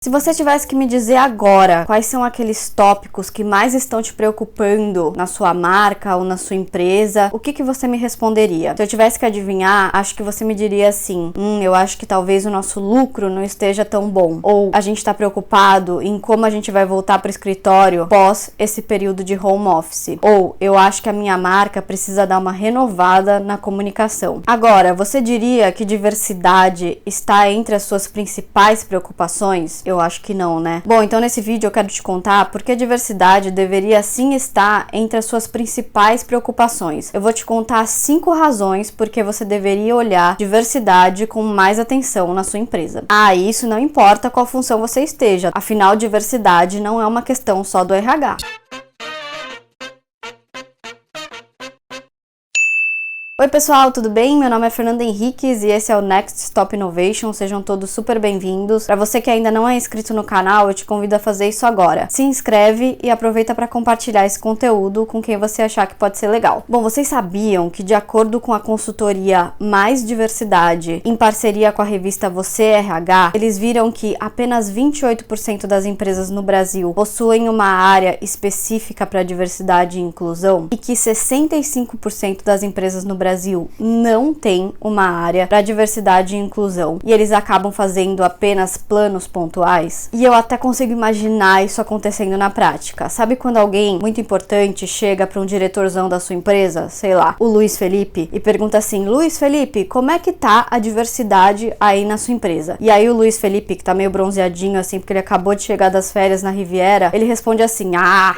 Se você tivesse que me dizer agora quais são aqueles tópicos que mais estão te preocupando na sua marca ou na sua empresa, o que você me responderia? Se eu tivesse que adivinhar, acho que você me diria assim: eu acho que talvez o nosso lucro não esteja tão bom. Ou a gente está preocupado em como a gente vai voltar para o escritório pós esse período de home office. Ou eu acho que a minha marca precisa dar uma renovada na comunicação. Agora, você diria que diversidade está entre as suas principais preocupações? Eu acho que não, né? Bom, então nesse vídeo eu quero te contar porque a diversidade deveria sim estar entre as suas principais preocupações. Eu vou te contar 5 razões porque você deveria olhar diversidade com mais atenção na sua empresa. E isso não importa qual função você esteja, afinal, diversidade não é uma questão só do RH. Oi pessoal, tudo bem? Meu nome é Fernanda Henriques e esse é o Next Stop Innovation. Sejam todos super bem-vindos. Para você que ainda não é inscrito no canal, eu te convido a fazer isso agora. Se inscreve e aproveita para compartilhar esse conteúdo com quem você achar que pode ser legal. Bom, vocês sabiam que de acordo com a consultoria Mais Diversidade, em parceria com a revista Você RH, eles viram que apenas 28% das empresas no Brasil possuem uma área específica para diversidade e inclusão e que 65% das empresas no Brasil não tem uma área para diversidade e inclusão e eles acabam fazendo apenas planos pontuais. E eu até consigo imaginar isso acontecendo na prática. Sabe quando alguém muito importante chega para um diretorzão da sua empresa, sei lá, o Luiz Felipe, e pergunta assim: Luiz Felipe, como é que tá a diversidade aí na sua empresa? E aí o Luiz Felipe, que tá meio bronzeadinho assim, porque ele acabou de chegar das férias na Riviera, ele responde assim: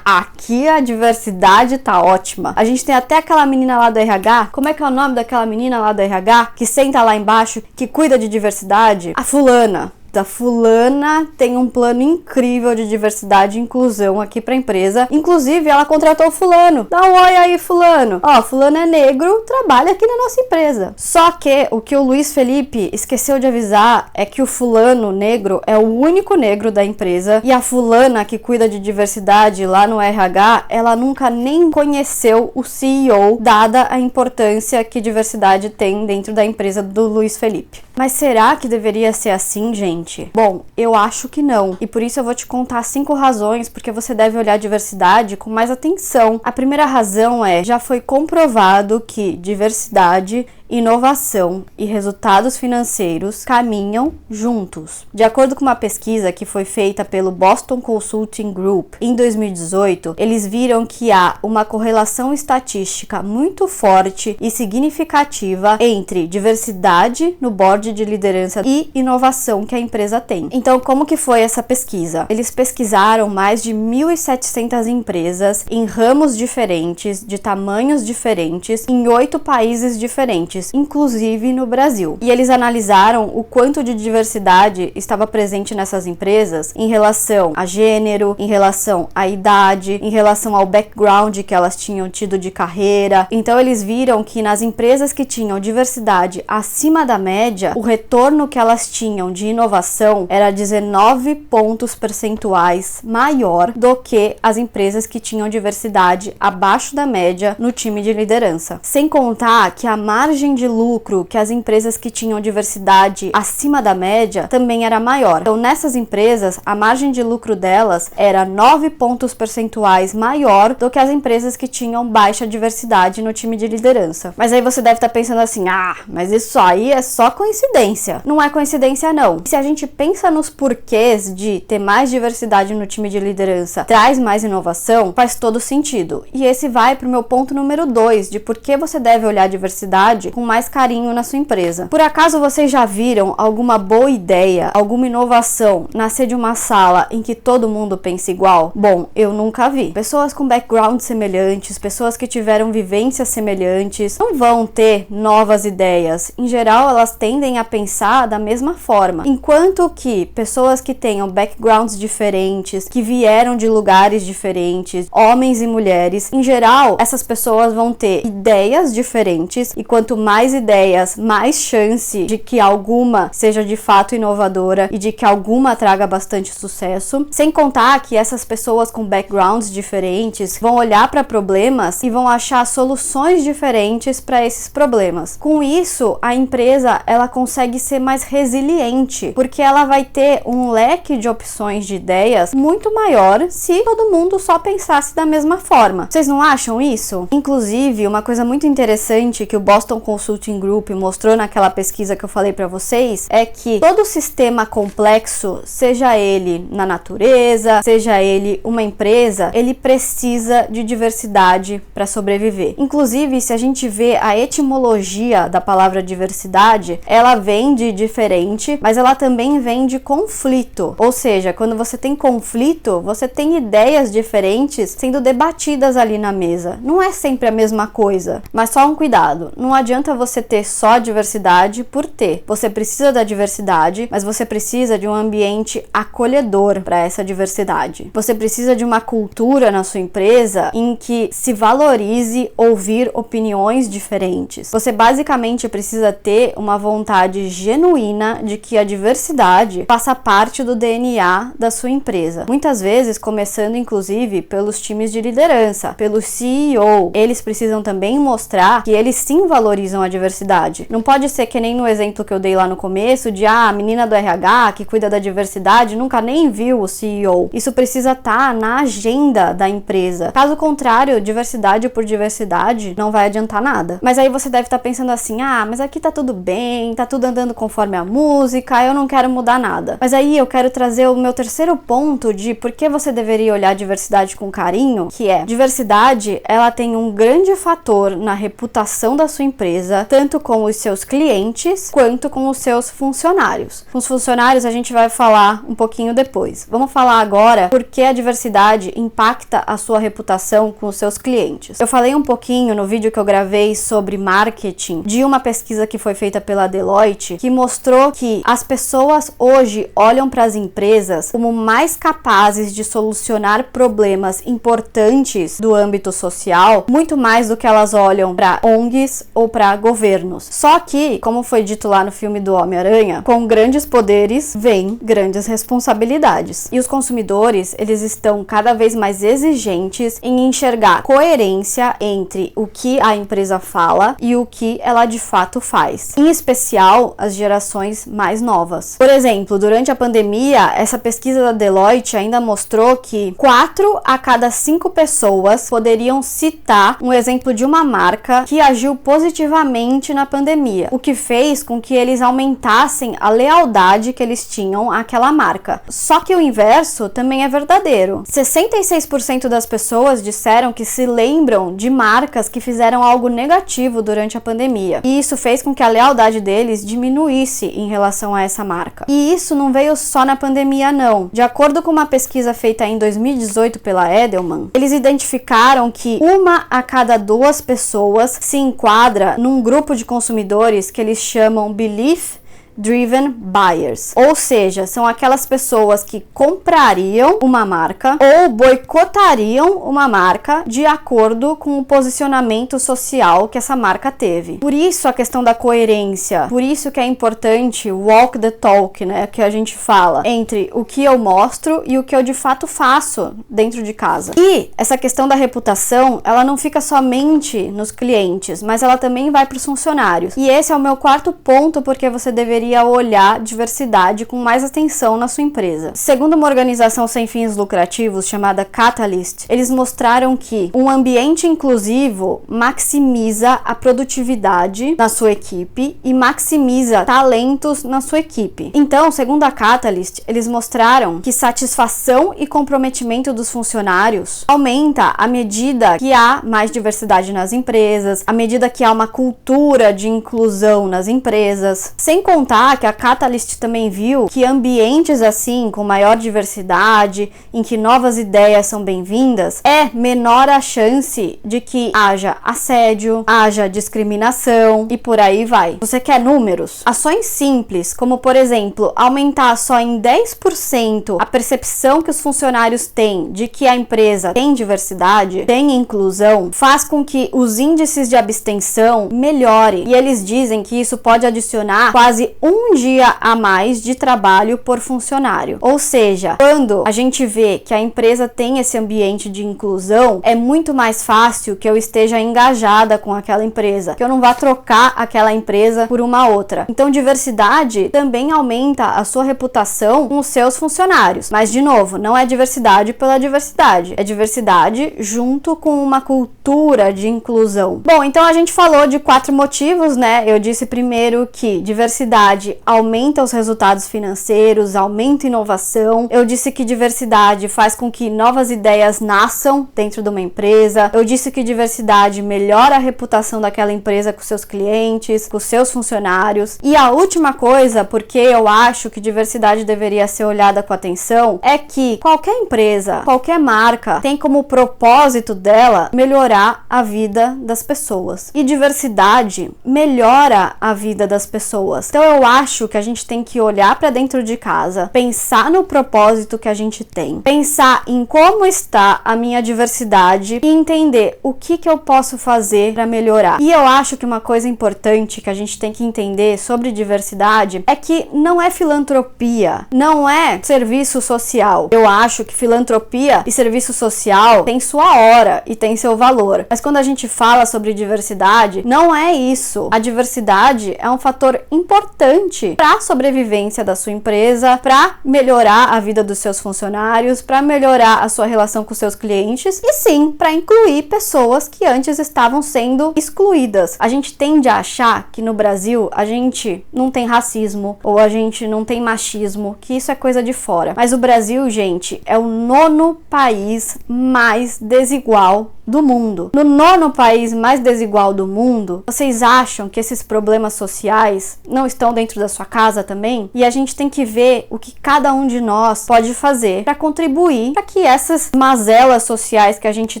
aqui a diversidade tá ótima. A gente tem até aquela menina lá do RH, como é que é o nome daquela menina lá do RH que senta lá embaixo, que cuida de diversidade? A fulana. Da fulana tem um plano incrível de diversidade e inclusão aqui pra empresa. Inclusive, ela contratou o fulano. Dá um oi aí, fulano. Fulano é negro, trabalha aqui na nossa empresa. Só que o que o Luiz Felipe esqueceu de avisar é que o fulano negro é o único negro da empresa e a fulana que cuida de diversidade lá no RH, ela nunca nem conheceu o CEO, dada a importância que diversidade tem dentro da empresa do Luiz Felipe. Mas será que deveria ser assim, gente? Bom, eu acho que não. E por isso eu vou te contar 5 razões porque você deve olhar a diversidade com mais atenção. A primeira razão é: já foi comprovado que diversidade, inovação e resultados financeiros caminham juntos. De acordo com uma pesquisa que foi feita pelo Boston Consulting Group em 2018, eles viram que há uma correlação estatística muito forte e significativa entre diversidade no board de liderança e inovação que a empresa tem. Então, como que foi essa pesquisa? Eles pesquisaram mais de 1.700 empresas em ramos diferentes, de tamanhos diferentes, em 8 países diferentes, inclusive no Brasil. E eles analisaram o quanto de diversidade estava presente nessas empresas em relação a gênero, em relação à idade, em relação ao background que elas tinham tido de carreira. Então eles viram que nas empresas que tinham diversidade acima da média, o retorno que elas tinham de inovação era 19 pontos percentuais maior do que as empresas que tinham diversidade abaixo da média no time de liderança. Sem contar que a margem de lucro que as empresas que tinham diversidade acima da média também era maior. Então, nessas empresas, a margem de lucro delas era 9 pontos percentuais maior do que as empresas que tinham baixa diversidade no time de liderança. Mas aí você deve estar pensando assim: mas isso aí é só coincidência. Não é coincidência, não. Se a gente pensa nos porquês de ter mais diversidade no time de liderança, traz mais inovação, faz todo sentido. E esse vai pro meu ponto número 2, de por que você deve olhar a diversidade com mais carinho na sua empresa. Por acaso vocês já viram alguma boa ideia, alguma inovação nascer de uma sala em que todo mundo pensa igual? Bom, eu nunca vi. Pessoas com backgrounds semelhantes, pessoas que tiveram vivências semelhantes, não vão ter novas ideias. Em geral, elas tendem a pensar da mesma forma. Enquanto que pessoas que tenham backgrounds diferentes, que vieram de lugares diferentes, homens e mulheres, em geral, essas pessoas vão ter ideias diferentes e quanto mais ideias, mais chance de que alguma seja de fato inovadora e de que alguma traga bastante sucesso. Sem contar que essas pessoas com backgrounds diferentes vão olhar para problemas e vão achar soluções diferentes para esses problemas. Com isso, a empresa ela consegue ser mais resiliente, porque ela vai ter um leque de opções de ideias muito maior se todo mundo só pensasse da mesma forma. Vocês não acham isso? Inclusive, uma coisa muito interessante que o Boston Consulting Group mostrou naquela pesquisa que eu falei para vocês é que todo sistema complexo, seja ele na natureza, seja ele uma empresa, ele precisa de diversidade para sobreviver. Inclusive, se a gente vê a etimologia da palavra diversidade, ela vem de diferente, mas ela também vem de conflito. Ou seja, quando você tem conflito, você tem ideias diferentes sendo debatidas ali na mesa. Não é sempre a mesma coisa, mas só um cuidado. Não adianta você ter só diversidade por ter. Você precisa da diversidade, mas você precisa de um ambiente acolhedor para essa diversidade. Você precisa de uma cultura na sua empresa em que se valorize ouvir opiniões diferentes. Você basicamente precisa ter uma vontade genuína de que a diversidade faça parte do DNA da sua empresa. Muitas vezes, começando inclusive pelos times de liderança, pelo CEO, eles precisam também mostrar que eles sim valorizam a diversidade. Não pode ser que nem no exemplo que eu dei lá no começo de a menina do RH que cuida da diversidade nunca nem viu o CEO. Isso precisa estar na agenda da empresa. Caso contrário, diversidade por diversidade não vai adiantar nada. Mas aí você deve estar pensando assim, mas aqui tá tudo bem, tá tudo andando conforme a música, eu não quero mudar nada. Mas aí eu quero trazer o meu terceiro ponto de por que você deveria olhar a diversidade com carinho, que é, diversidade, ela tem um grande fator na reputação da sua empresa, tanto com os seus clientes, quanto com os seus funcionários. Com os funcionários a gente vai falar um pouquinho depois. Vamos falar agora por que a diversidade impacta a sua reputação com os seus clientes. Eu falei um pouquinho no vídeo que eu gravei sobre marketing, de uma pesquisa que foi feita pela Deloitte, que mostrou que as pessoas hoje olham para as empresas como mais capazes de solucionar problemas importantes do âmbito social, muito mais do que elas olham para ONGs ou para governos. Só que, como foi dito lá no filme do Homem-Aranha, com grandes poderes vem grandes responsabilidades. E os consumidores, eles estão cada vez mais exigentes em enxergar coerência entre o que a empresa fala e o que ela de fato faz. Em especial, as gerações mais novas. Por exemplo, durante a pandemia, essa pesquisa da Deloitte ainda mostrou que 4 a cada 5 pessoas poderiam citar um exemplo de uma marca que agiu positivamente na pandemia, o que fez com que eles aumentassem a lealdade que eles tinham àquela marca. Só que o inverso também é verdadeiro. 66% das pessoas disseram que se lembram de marcas que fizeram algo negativo durante a pandemia. E isso fez com que a lealdade deles diminuísse em relação a essa marca. E isso não veio só na pandemia, não. De acordo com uma pesquisa feita em 2018 pela Edelman, eles identificaram que 1 a cada 2 pessoas se enquadra num grupo de consumidores que eles chamam Belief Driven Buyers, ou seja, são aquelas pessoas que comprariam uma marca ou boicotariam uma marca de acordo com o posicionamento social que essa marca teve. Por isso a questão da coerência, por isso que é importante walk the talk, né, que a gente fala, entre o que eu mostro e o que eu de fato faço dentro de casa. E essa questão da reputação, ela não fica somente nos clientes, mas ela também vai para os funcionários. E esse é o meu quarto ponto porque você deveria olhar diversidade com mais atenção na sua empresa. Segundo uma organização sem fins lucrativos chamada Catalyst, eles mostraram que um ambiente inclusivo maximiza a produtividade na sua equipe e maximiza talentos na sua equipe. Então, segundo a Catalyst, eles mostraram que satisfação e comprometimento dos funcionários aumenta à medida que há mais diversidade nas empresas, à medida que há uma cultura de inclusão nas empresas, sem contar será que a Catalyst também viu que ambientes assim, com maior diversidade, em que novas ideias são bem-vindas, é menor a chance de que haja assédio, haja discriminação e por aí vai. Você quer números? Ações simples, como por exemplo, aumentar só em 10% a percepção que os funcionários têm de que a empresa tem diversidade, tem inclusão, faz com que os índices de abstenção melhorem. E eles dizem que isso pode adicionar quase um dia a mais de trabalho por funcionário. Ou seja, quando a gente vê que a empresa tem esse ambiente de inclusão, é muito mais fácil que eu esteja engajada com aquela empresa, que eu não vá trocar aquela empresa por uma outra. Então, diversidade também aumenta a sua reputação com os seus funcionários. Mas, de novo, não é diversidade pela diversidade, é diversidade junto com uma cultura de inclusão. Bom, então a gente falou de 4 motivos, né? Eu disse primeiro que diversidade aumenta os resultados financeiros, aumenta a inovação. Eu disse que diversidade faz com que novas ideias nasçam dentro de uma empresa. Eu disse que diversidade melhora a reputação daquela empresa com seus clientes, com seus funcionários. E a última coisa, porque eu acho que diversidade deveria ser olhada com atenção, é que qualquer empresa, qualquer marca tem como propósito dela melhorar a vida das pessoas. E diversidade melhora a vida das pessoas. Então eu acho que a gente tem que olhar para dentro de casa, pensar no propósito que a gente tem, pensar em como está a minha diversidade e entender o que eu posso fazer para melhorar. E eu acho que uma coisa importante que a gente tem que entender sobre diversidade é que não é filantropia, não é serviço social. Eu acho que filantropia e serviço social tem sua hora e tem seu valor. Mas quando a gente fala sobre diversidade, não é isso. A diversidade é um fator importante para a sobrevivência da sua empresa, para melhorar a vida dos seus funcionários, para melhorar a sua relação com seus clientes e sim, para incluir pessoas que antes estavam sendo excluídas. A gente tende a achar que no Brasil a gente não tem racismo ou a gente não tem machismo, que isso é coisa de fora. Mas o Brasil, gente, é o 9º país mais desigual do mundo. No 9º país mais desigual do mundo, vocês acham que esses problemas sociais não estão dentro da sua casa também? E a gente tem que ver o que cada um de nós pode fazer para contribuir para que essas mazelas sociais que a gente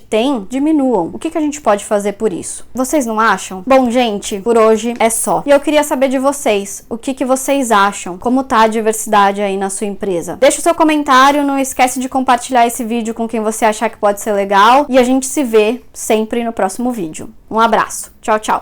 tem diminuam. O que a gente pode fazer por isso? Vocês não acham? Bom, gente, por hoje é só. E eu queria saber de vocês, o que vocês acham? Como tá a diversidade aí na sua empresa? Deixa o seu comentário, não esquece de compartilhar esse vídeo com quem você achar que pode ser legal e a gente se vê sempre no próximo vídeo. Um abraço. Tchau, tchau.